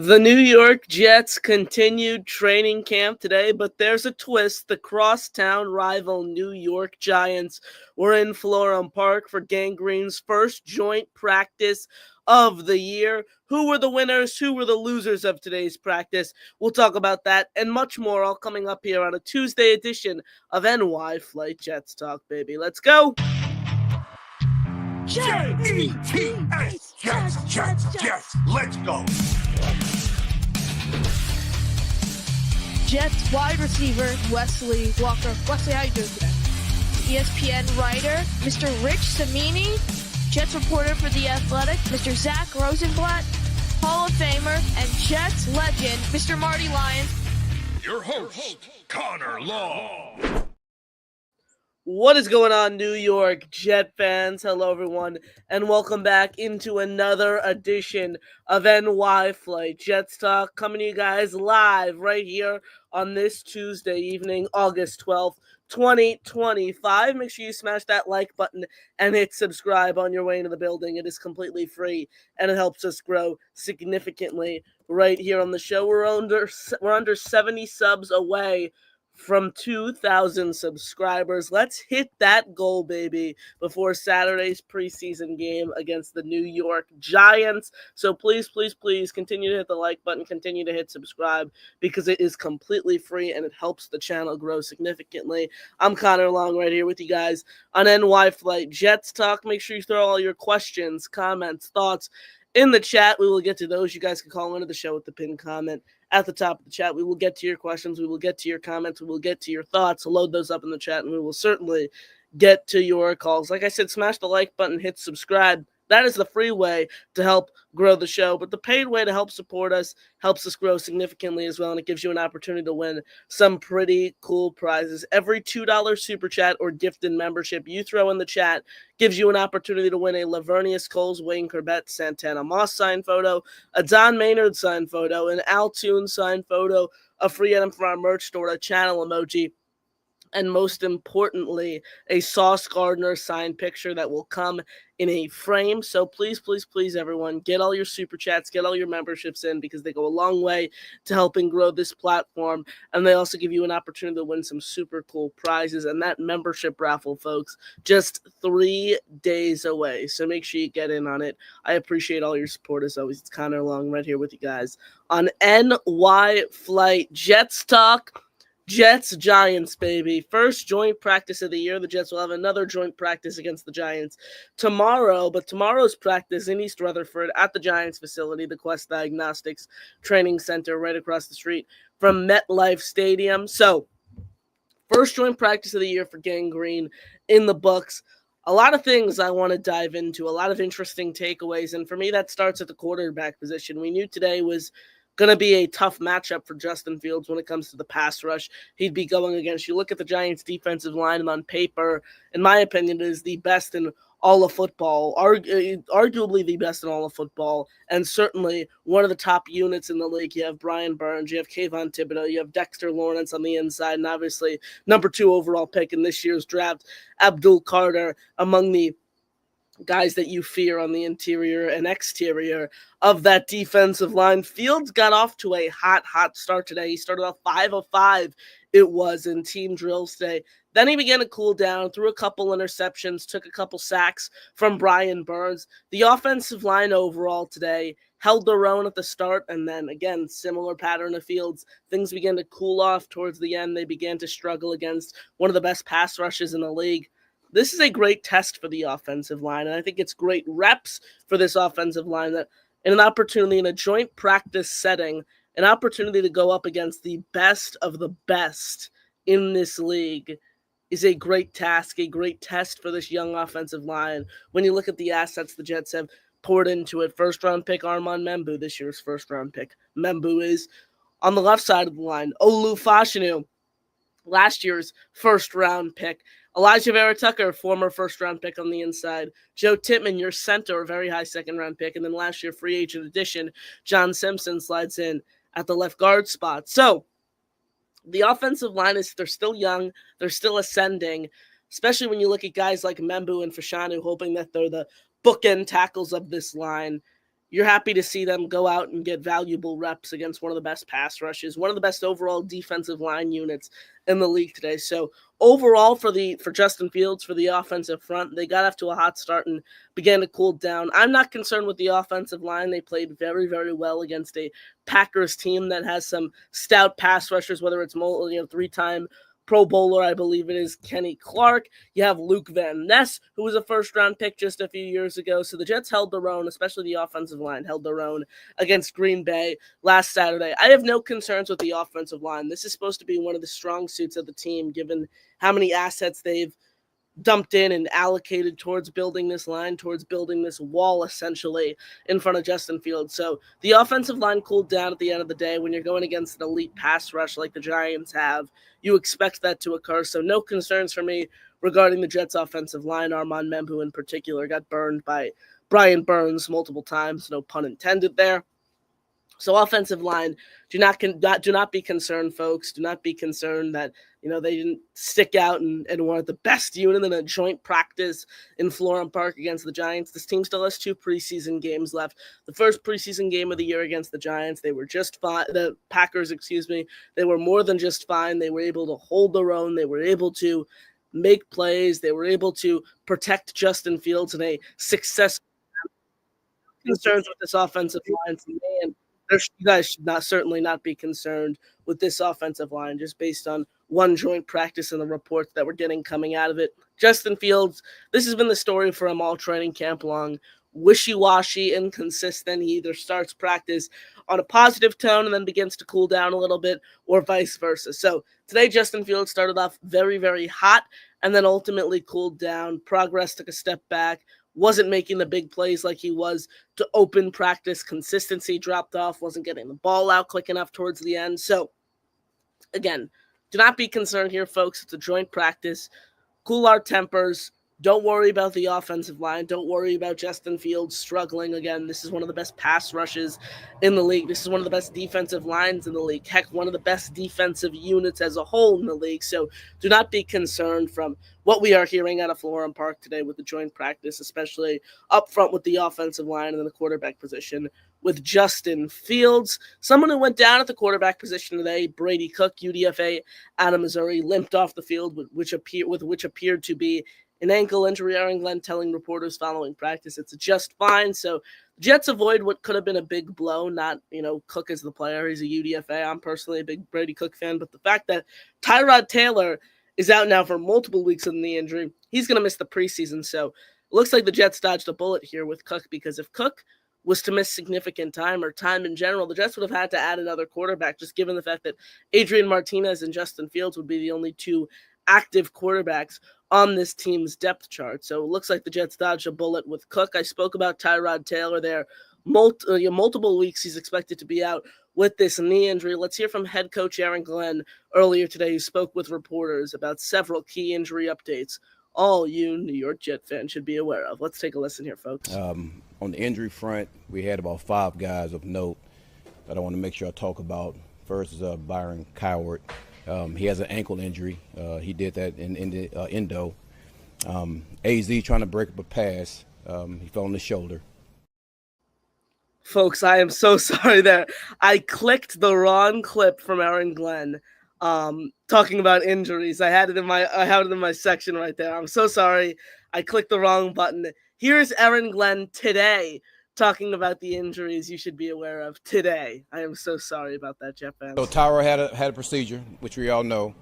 The New York Jets continued training camp today, but there's a twist. The crosstown rival New York Giants were in Florham Park for Gang Green's first joint practice of the year. Who were the winners? Who were the losers of today's practice? We'll talk about that and much more all coming up here on a Tuesday edition of NY Flight Jets Talk, baby. Let's go! Jets, Jets, let's go. Jets wide receiver Wesley Walker. Wesley, how you doing today? ESPN writer Mr. Rich Cimini, Jets reporter for The Athletic Mr. Zach Rosenblatt, Hall of Famer and Jets legend Mr. Marty Lyons. Your host, Connor Law. What is going on, New York Jet fans? Hello, everyone, and welcome back into another edition of NY Flight Jets Talk, coming to you guys live right here on this Tuesday evening, August 12th, 2025. Make sure you smash that like button and hit subscribe on your way into the building. It is completely free, and it helps us grow significantly right here on the show. We're under 70 subs away from 2,000 subscribers. Let's hit that goal, baby, before Saturday's preseason game against the New York Giants. So please, please, please continue to hit the like button, continue to hit subscribe, because it is completely free and it helps the channel grow significantly. I'm Connor Long right here with you guys on NY Flight Jets Talk. Make sure you throw all your questions, comments, thoughts in the chat. We will get to those. You guys can call into the show with the pinned comment at the top of the chat. We will get to your questions. We will get to your comments. We will get to your thoughts. Load those up in the chat, and we will certainly get to your calls. Like I said, smash the like button, hit subscribe. That is the free way to help grow the show. But the paid way to help support us helps us grow significantly as well, and it gives you an opportunity to win some pretty cool prizes. Every $2 super chat or gifted membership you throw in the chat gives you an opportunity to win a Lavernius Coles, Wayne Corbett, Santana Moss signed photo, a Don Maynard signed photo, an Al Toon signed photo, a free item from our merch store, a channel emoji, and most importantly, a Sauce Gardner signed picture that will come in a frame. So please, please, please, everyone, get all your super chats, get all your memberships in, because they go a long way to helping grow this platform. And they also give you an opportunity to win some super cool prizes. And that membership raffle, folks, just 3 days away. So make sure you get in on it. I appreciate all your support as always. It's Connor Long right here with you guys on NY Flight Jets Talk. Jets, Giants, baby. First joint practice of the year. The Jets will have another joint practice against the Giants tomorrow, but tomorrow's practice in East Rutherford at the Giants facility, the Quest Diagnostics Training Center right across the street from MetLife Stadium. So, first joint practice of the year for Gang Green in the books. A lot of things I want to dive into, a lot of interesting takeaways, and for me, that starts at the quarterback position. We knew today was going to be a tough matchup for Justin Fields when it comes to the pass rush. He'd be going against, you look at the Giants defensive line, and on paper, in my opinion, it is the best in all of football, arguably the best in all of football, and certainly one of the top units in the league. You have Brian Burns, you have Kayvon Thibodeau, you have Dexter Lawrence on the inside, and obviously number 2 overall pick in this year's draft, Abdul Carter, among the guys that you fear on the interior and exterior of that defensive line. Fields got off to a hot start today. He started off 5 of 5, it was, in team drills today. Then he began to cool down, threw a couple interceptions, took a couple sacks from Brian Burns. The offensive line overall today held their own at the start, and then, again, similar pattern of Fields. Things began to cool off towards the end. They began to struggle against one of the best pass rushes in the league. This is a great test for the offensive line, and I think it's great reps for this offensive line, that in an opportunity in a joint practice setting, an opportunity to go up against the best of the best in this league is a great task, a great test for this young offensive line. When you look at the assets the Jets have poured into it, first-round pick Armand Membou, this year's first-round pick. Membou is on the left side of the line. Olu Fashanu, last year's first-round pick. Elijah Vera Tucker, former first-round pick on the inside. Joe Tippmann, your center, a very high second-round pick. And then last year, free agent addition, John Simpson slides in at the left guard spot. So the offensive line they're still young. They're still ascending, especially when you look at guys like Membou and Fashanu, hoping that they're the bookend tackles of this line. you're happy to see them go out and get valuable reps against one of the best pass rushes, one of the best overall defensive line units in the league today. So overall for Justin Fields, for the offensive front, they got off to a hot start and began to cool down. I'm not concerned with the offensive line. They played very, very well against a Packers team that has some stout pass rushers, whether it's three-time Pro Bowler, I believe it is, Kenny Clark. You have Luke Van Ness, who was a first-round pick just a few years ago. So the Jets held their own, especially the offensive line, held their own against Green Bay last Saturday. I have no concerns with the offensive line. This is supposed to be one of the strong suits of the team, given how many assets they've dumped in and allocated towards building this line, towards building this wall, essentially, in front of Justin Fields. So the offensive line cooled down at the end of the day. When you're going against an elite pass rush like the Giants have, you expect that to occur. So no concerns for me regarding the Jets' offensive line. Armand Membu in particular got burned by Brian Burns multiple times. No pun intended there. So offensive line, do not be concerned, folks. Do not be concerned that they didn't stick out and weren't the best unit in a joint practice in Florham Park against the Giants. This team still has 2 preseason games left. The first preseason game of the year against the Giants, they were just fine. The Packers, they were more than just fine. They were able to hold their own. They were able to make plays. They were able to protect Justin Fields in a successful concerns with this offensive line. Man, you guys should certainly not be concerned with this offensive line just based on one joint practice and the reports that we're getting coming out of it. Justin Fields, this has been the story for him all training camp long. Wishy-washy, inconsistent. He either starts practice on a positive tone and then begins to cool down a little bit, or vice versa. So today, Justin Fields started off very, very hot and then ultimately cooled down. Progress took a step back. Wasn't making the big plays like he was to open practice. Consistency dropped off. Wasn't getting the ball out quick enough towards the end. So, again, do not be concerned here, folks. It's a joint practice. Cool our tempers. Don't worry about the offensive line. Don't worry about Justin Fields struggling again. This is one of the best pass rushes in the league. This is one of the best defensive lines in the league. Heck, one of the best defensive units as a whole in the league. So do not be concerned from what we are hearing out of Florham Park today with the joint practice, especially up front with the offensive line and then the quarterback position with Justin Fields. Someone who went down at the quarterback position today, Brady Cook, UDFA out of Missouri, limped off the field with which appeared to be an ankle injury. Aaron Glenn telling reporters following practice it's just fine. So Jets avoid what could have been a big blow. Not, Cook as the player. He's a UDFA. I'm personally a big Brady Cook fan. But the fact that Tyrod Taylor is out now for multiple weeks with a knee injury, he's going to miss the preseason. So it looks like the Jets dodged a bullet here with Cook, because if Cook was to miss significant time or time in general, the Jets would have had to add another quarterback, just given the fact that Adrian Martinez and Justin Fields would be the only 2 active quarterbacks on this team's depth chart. So it looks like the Jets dodged a bullet with Cook. I spoke about Tyrod Taylor there. Multiple weeks he's expected to be out with this knee injury. Let's hear from head coach Aaron Glenn earlier today, who spoke with reporters about several key injury updates all you New York Jet fans should be aware of. Let's take a listen here, folks. On the injury front, we had about 5 guys of note that I want to make sure I talk about. First is Byron Coward. He has an ankle injury. He did that in the endo. AZ trying to break up a pass. He fell on the shoulder. Folks, I am so sorry there. I clicked the wrong clip from Aaron Glenn talking about injuries. I had it in my section right there. I'm so sorry. I clicked the wrong button. Here's Aaron Glenn today talking about the injuries you should be aware of today. I am so sorry about that, Jet fans. So Tyra had a procedure, which we all know.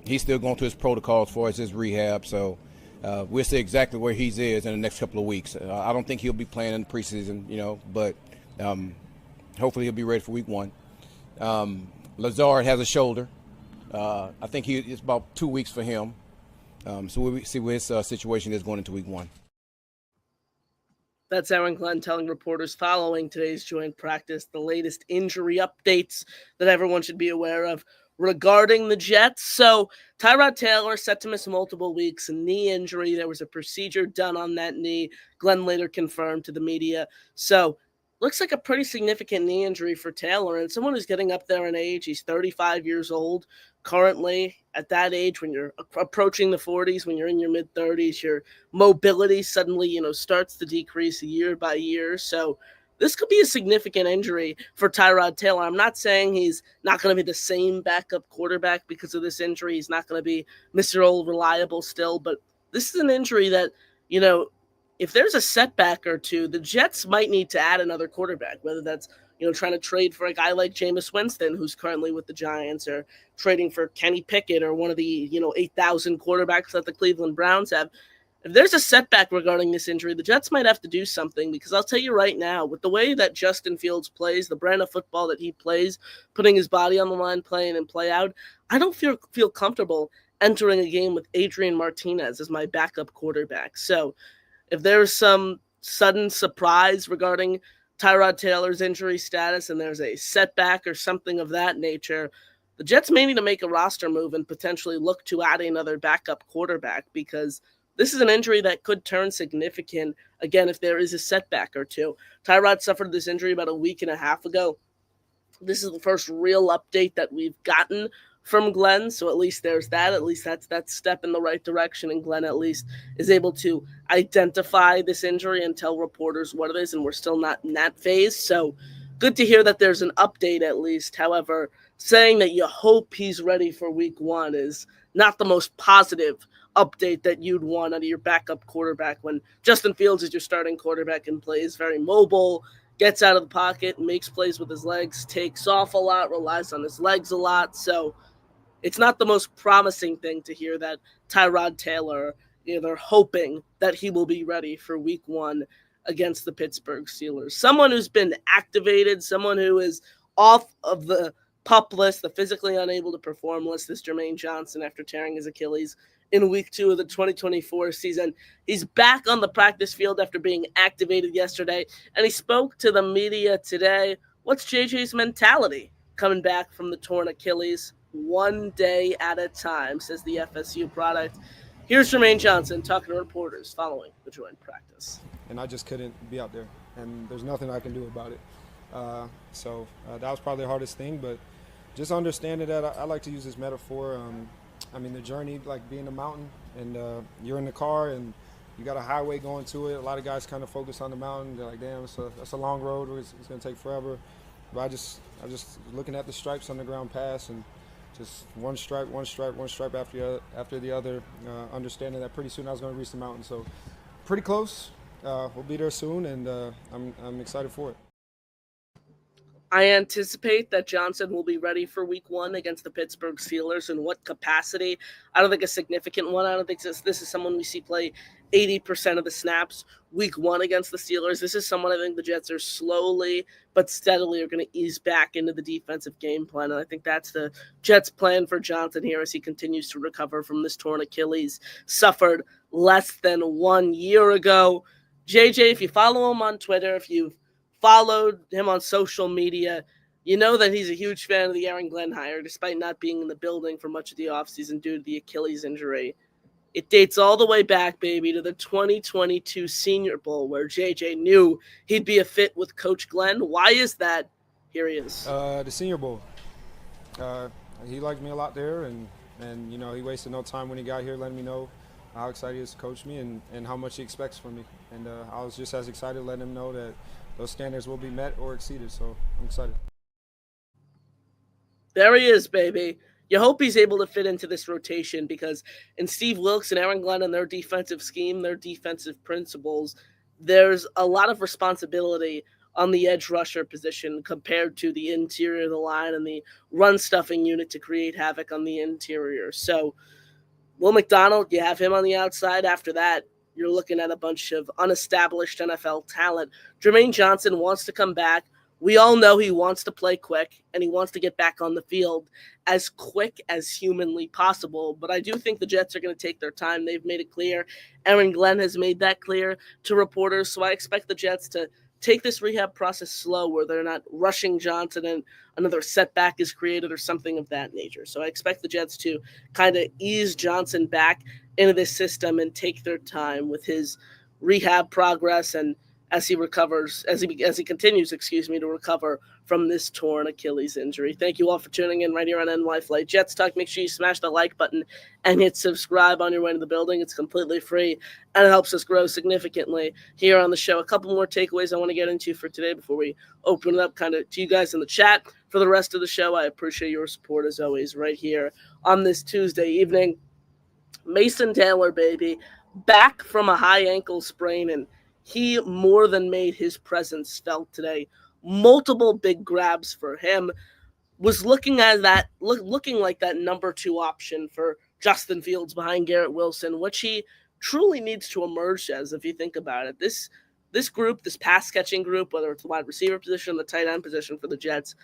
He's still going through his protocol as far as his rehab. So we'll see exactly where he is in the next couple of weeks. I don't think he'll be playing in the preseason, but hopefully he'll be ready for week 1. Lazard has a shoulder. I think it's about 2 weeks for him. So we'll see where his situation is going into week 1. That's Aaron Glenn telling reporters following today's joint practice the latest injury updates that everyone should be aware of regarding the Jets. So Tyrod Taylor set to miss multiple weeks, a knee injury. There was a procedure done on that knee. Glenn later confirmed to the media. So looks like a pretty significant knee injury for Taylor, and someone who's getting up there in age. He's 35 years old currently. At that age, when you're approaching the 40s, when you're in your mid-30s, your mobility suddenly, starts to decrease year by year. So this could be a significant injury for Tyrod Taylor. I'm not saying he's not going to be the same backup quarterback because of this injury. He's not going to be Mr. Old Reliable still, but this is an injury that, you know, if there's a setback or two, the Jets might need to add another quarterback, whether that's, trying to trade for a guy like Jameis Winston, who's currently with the Giants, or trading for Kenny Pickett or one of the, 8,000 quarterbacks that the Cleveland Browns have. If there's a setback regarding this injury, the Jets might have to do something, because I'll tell you right now, with the way that Justin Fields plays, the brand of football that he plays, putting his body on the line, playing and play out, I don't feel comfortable entering a game with Adrian Martinez as my backup quarterback. So if there's some sudden surprise regarding Tyrod Taylor's injury status and there's a setback or something of that nature, the Jets may need to make a roster move and potentially look to add another backup quarterback, because this is an injury that could turn significant, again, if there is a setback or two. Tyrod suffered this injury about a week and a half ago. This is the first real update that we've gotten from Glenn, so at least there's that. At least that's that step in the right direction, and Glenn at least is able to identify this injury and tell reporters what it is, and we're still not in that phase. So good to hear that there's an update at least. However, saying that you hope he's ready for week one is not the most positive update that you'd want out of your backup quarterback, when Justin Fields is your starting quarterback and plays very mobile, gets out of the pocket, makes plays with his legs, takes off a lot, relies on his legs a lot. So it's not the most promising thing to hear that Tyrod Taylor, they're hoping that he will be ready for week one against the Pittsburgh Steelers. Someone who's been activated, someone who is off of the PUP list, the physically unable to perform list, is Jermaine Johnson after tearing his Achilles in week 2 of the 2024 season. He's back on the practice field after being activated yesterday, and he spoke to the media today. What's JJ's mentality coming back from the torn Achilles? One day at a time, says the FSU product. Here's Jermaine Johnson talking to reporters following the joint practice. And I just couldn't be out there, and there's nothing I can do about it. So that was probably the hardest thing, but just understanding that I like to use this metaphor. The journey, like being a mountain, and you're in the car and you got a highway going to it. A lot of guys kind of focus on the mountain. They're like, damn, that's a long road. It's going to take forever. But I just looking at the stripes on the ground pass, and just one stripe after the other, understanding that pretty soon I was going to reach the mountain. So pretty close. We'll be there soon, and I'm excited for it. I anticipate that Johnson will be ready for week one against the Pittsburgh Steelers. In what capacity? I don't think a significant one. I don't think this is someone we see play 80% of the snaps week one against the Steelers. This is someone I think the Jets are slowly but steadily are going to ease back into the defensive game plan. And I think that's the Jets' plan for Johnson here as he continues to recover from this torn Achilles, suffered less than 1 year ago. JJ, if you follow him on Twitter, if you've followed him on social media, you know that he's a huge fan of the Aaron Glenn hire, despite not being in the building for much of the offseason due to the Achilles injury. It dates all the way back, baby, to the 2022 Senior Bowl, where JJ knew he'd be a fit with Coach Glenn. Why is that? Here he is. The Senior Bowl. He liked me a lot there, and he wasted no time when he got here letting me know how excited he is to coach me and how much he expects from me. And I was just as excited letting him know that those standards will be met or exceeded, so I'm excited. There he is, baby. You hope he's able to fit into this rotation, because in Steve Wilks and Aaron Glenn and their defensive scheme, their defensive principles, there's a lot of responsibility on the edge rusher position compared to the interior of the line and the run-stuffing unit to create havoc on the interior. So Will McDonald, you have him on the outside. After that, you're looking at a bunch of unestablished NFL talent. Jermaine Johnson wants to come back. We all know he wants to play quick, and he wants to get back on the field as quick as humanly possible. But I do think the Jets are going to take their time. They've made it clear. Aaron Glenn has made that clear to reporters. So I expect the Jets to take this rehab process slow, where they're not rushing Johnson and another setback is created or something of that nature. So I expect the Jets to kind of ease Johnson back into this system and take their time with his rehab progress and as he recovers, as he continues, to recover from this torn Achilles injury. Thank you all for tuning in right here on NY Flight Jets Talk. Make sure you smash the like button and hit subscribe on your way to the building. It's completely free and it helps us grow significantly here on the show. A couple more takeaways I want to get into for today before we open it up kind of to you guys in the chat. For the rest of the show, I appreciate your support as always right here on this Tuesday evening. Mason Taylor, baby, back from a high ankle sprain, and he more than made his presence felt today. Multiple big grabs for him. Was looking at that, looking like that number 2 option for Justin Fields behind Garrett Wilson, which he truly needs to emerge as. If you think about it, this group, this pass catching group, whether it's the wide receiver position, the tight end position for the Jets,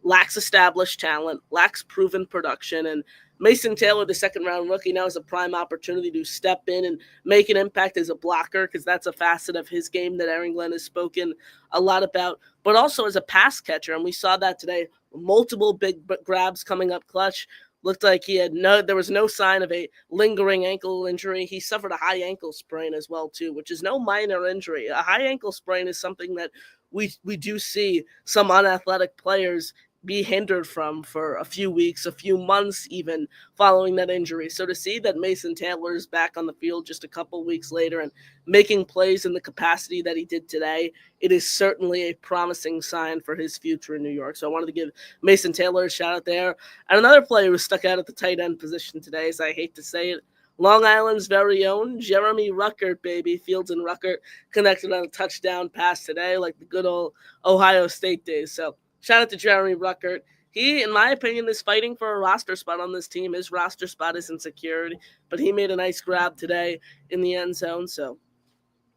lacks established talent, lacks proven production, and Mason Taylor, the second-round rookie, now has a prime opportunity to step in and make an impact as a blocker, because that's a facet of his game that Aaron Glenn has spoken a lot about, but also as a pass catcher, and we saw that today. Multiple big grabs coming up clutch. Looked like there was no sign of a lingering ankle injury. He suffered a high ankle sprain as well, too, which is no minor injury. A high ankle sprain is something that we do see some unathletic players be hindered from for a few weeks, a few months even, following that injury. So to see that Mason Taylor is back on the field just a couple weeks later and making plays in the capacity that he did today, it is certainly a promising sign for his future in New York. So I wanted to give Mason Taylor a shout out there. And another player who stuck out at the tight end position today, as I hate to say it, Long Island's very own Jeremy Ruckert, baby. Fields and Ruckert connected on a touchdown pass today, like the good old Ohio State days. So shout out to Jeremy Ruckert. He, in my opinion, is fighting for a roster spot on this team. His roster spot isn't secured, but he made a nice grab today in the end zone. So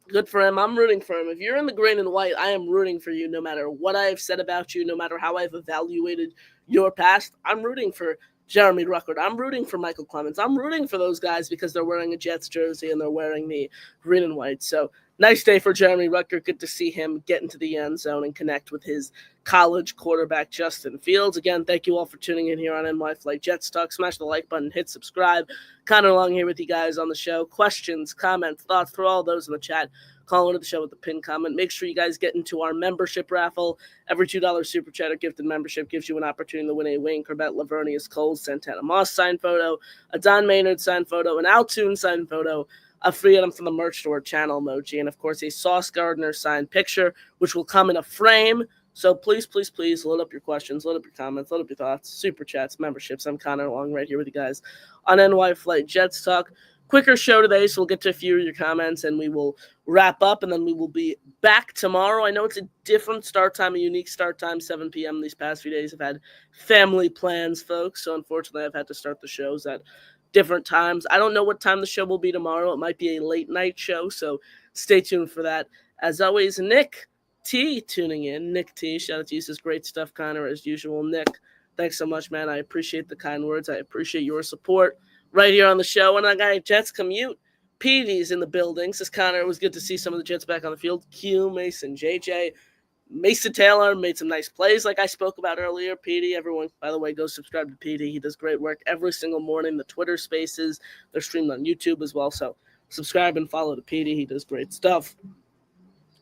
good for him. I'm rooting for him. If you're in the green and white, I am rooting for you no matter what I've said about you, no matter how I've evaluated your past. I'm rooting for Jeremy Ruckert. I'm rooting for Michael Clemens. I'm rooting for those guys because they're wearing a Jets jersey and they're wearing the green and white. So nice day for Jeremy Ruckert. Good to see him get into the end zone and connect with his college quarterback, Justin Fields. Again, thank you all for tuning in here on NY Flight Jets Talk. Smash the like button, hit subscribe. Connor Long here with you guys on the show. Questions, comments, thoughts, throw all those in the chat. Call into the show with the pin comment. Make sure you guys get into our membership raffle. Every $2 super chat or gifted membership gives you an opportunity to win a Wayne Corbett, Lavernius Coles, Santana Moss signed photo, a Don Maynard signed photo, an Altoon signed photo, a free item from the merch store channel emoji, and of course a Sauce Gardner signed picture, which will come in a frame. So please, please, please load up your questions, load up your comments, load up your thoughts, super chats, memberships. I'm Connor Long right here with you guys on NY Flight Jets Talk. Quicker show today, so we'll get to a few of your comments and we will wrap up, and then we will be back tomorrow. I know it's a different start time, a unique start time, 7 p.m. these past few days. I've had family plans, folks, so unfortunately I've had to start the shows at different times. I don't know what time the show will be tomorrow. It might be a late night show, so stay tuned for that. As always, Nick T tuning in. Nick T, shout out to you. This is great stuff, Connor, as usual. Nick, thanks so much, man. I appreciate the kind words. I appreciate your support right here on the show. And I got Jets commute. PD's in the building. Says Connor, it was good to see some of the Jets back on the field. Q, Mason, JJ, Mason Taylor made some nice plays like I spoke about earlier. PD, everyone, by the way, go subscribe to PD. He does great work every single morning. The Twitter spaces, they're streamed on YouTube as well. So subscribe and follow to PD. He does great stuff.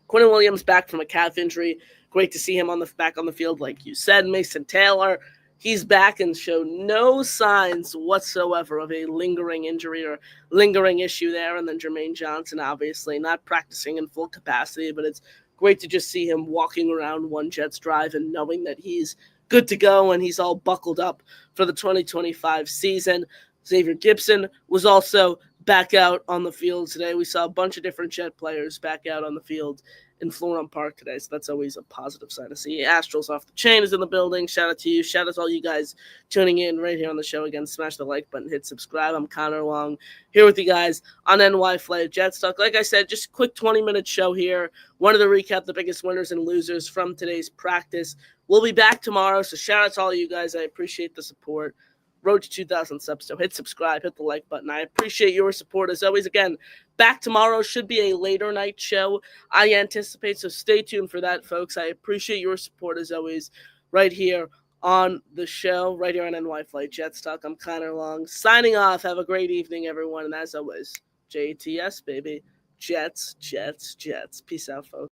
Quentin Williams back from a calf injury. Great to see him back on the field, like you said. Mason Taylor, he's back and showed no signs whatsoever of a lingering injury or lingering issue there. And then Jermaine Johnson, obviously, not practicing in full capacity, but it's great to just see him walking around one Jets drive and knowing that he's good to go and he's all buckled up for the 2025 season. Xavier Gipson was also back out on the field today. We saw a bunch of different Jet players back out on the field in Florham Park today, so that's always a positive sign to see. Astrals Off the Chain is in the building. Shout out to you. Shout out to all you guys tuning in right here on the show. Again, smash the like button, hit subscribe. I'm Connor Long here with you guys on NY Flight Jets Talk. Like I said, just a quick 20-minute show here. Wanted to recap the biggest winners and losers from today's practice. We'll be back tomorrow, so shout out to all you guys. I appreciate the support. Road to 2,000 subs, so hit subscribe, hit the like button. I appreciate your support as always. Again, back tomorrow should be a later night show, I anticipate, so stay tuned for that, folks. I appreciate your support as always right here on the show, right here on NY Flight Jets Talk. I'm Connor Long, signing off. Have a great evening, everyone, and as always, JTS, baby. Jets, Jets, Jets. Peace out, folks.